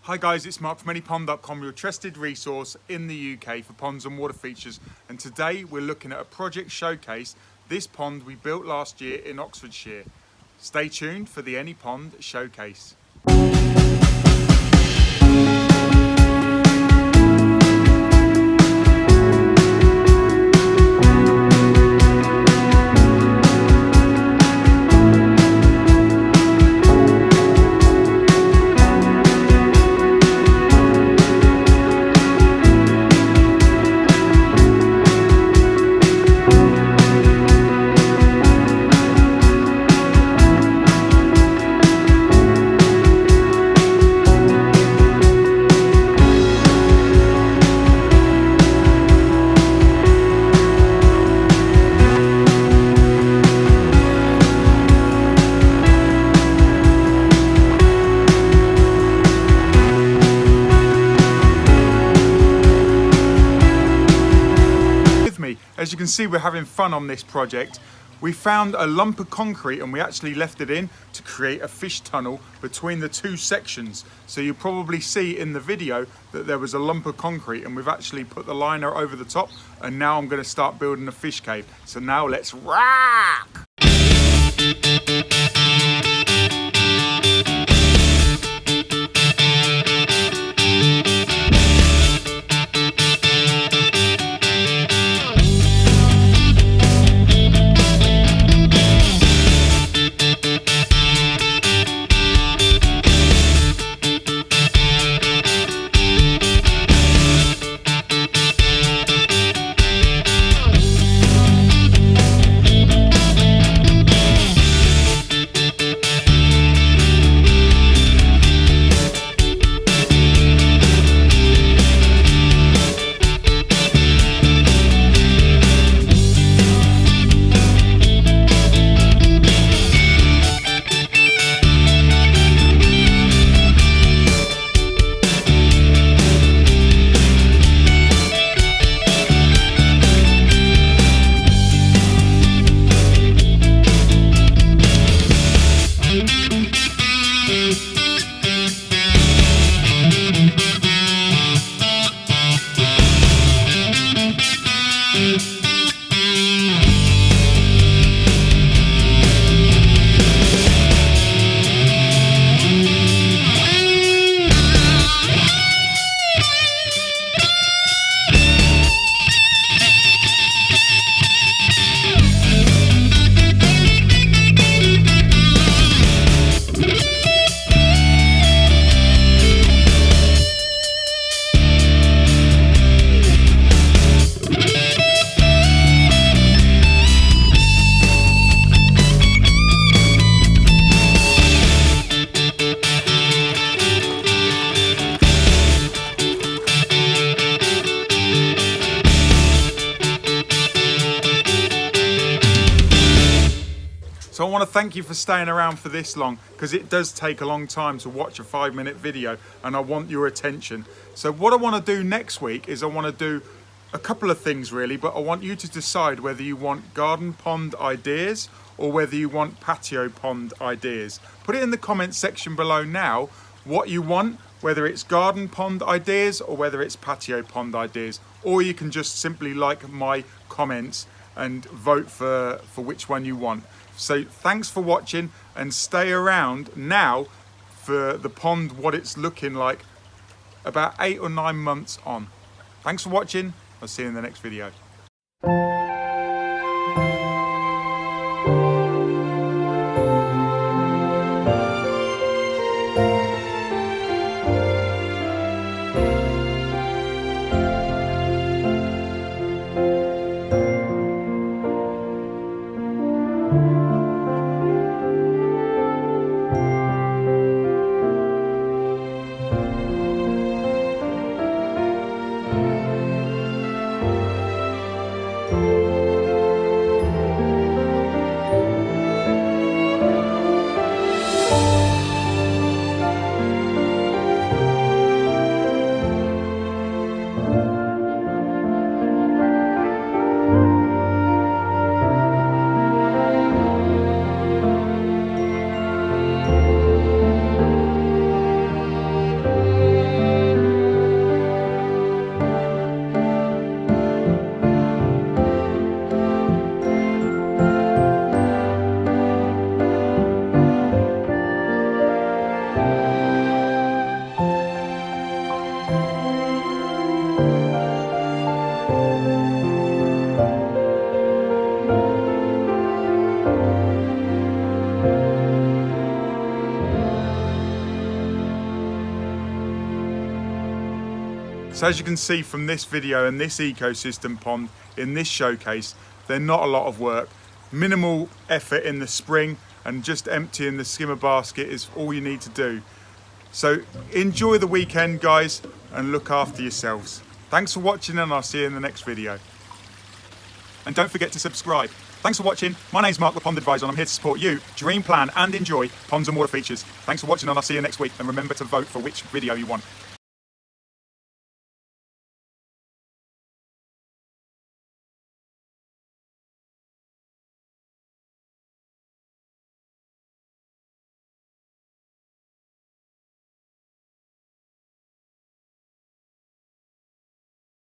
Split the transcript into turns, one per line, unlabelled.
Hi guys, it's Mark from anypond.com, your trusted resource in the UK for ponds and water features. And today we're looking at a project showcase, this pond we built last year in Oxfordshire. Stay tuned for the Any Pond showcase. As you can see, we're having fun on this project. We found a lump of concrete and we actually left it in to create a fish tunnel between the two sections. So you'll probably see in the video that there was a lump of concrete and we've actually put the liner over the top, and now I'm going to start building a fish cave. So now let's rock! So I want to thank you for staying around for this long, because it does take a long time to watch a 5-minute video and I want your attention. So what I want to do next week is I want to do a couple of things really, but I want you to decide whether you want garden pond ideas or whether you want patio pond ideas. Put it in the comments section below now what you want, whether it's garden pond ideas or whether it's patio pond ideas, or you can just simply like my comments and vote for which one you want. So thanks for watching, and stay around now for the pond, what it's looking like about 8 or 9 months on. Thanks for watching. I'll see you in the next video. So as you can see from this video and this ecosystem pond in this showcase, they're not a lot of work. Minimal effort in the spring, and just emptying the skimmer basket is all you need to do. So enjoy the weekend, guys, and look after yourselves. Thanks for watching, and I'll see you in the next video. And don't forget to subscribe. Thanks for watching. My name's Mark, the Pond Advisor, and I'm here to support you dream, plan and enjoy ponds and water features. Thanks for watching, and I'll see you next week. And remember to vote for which video you want.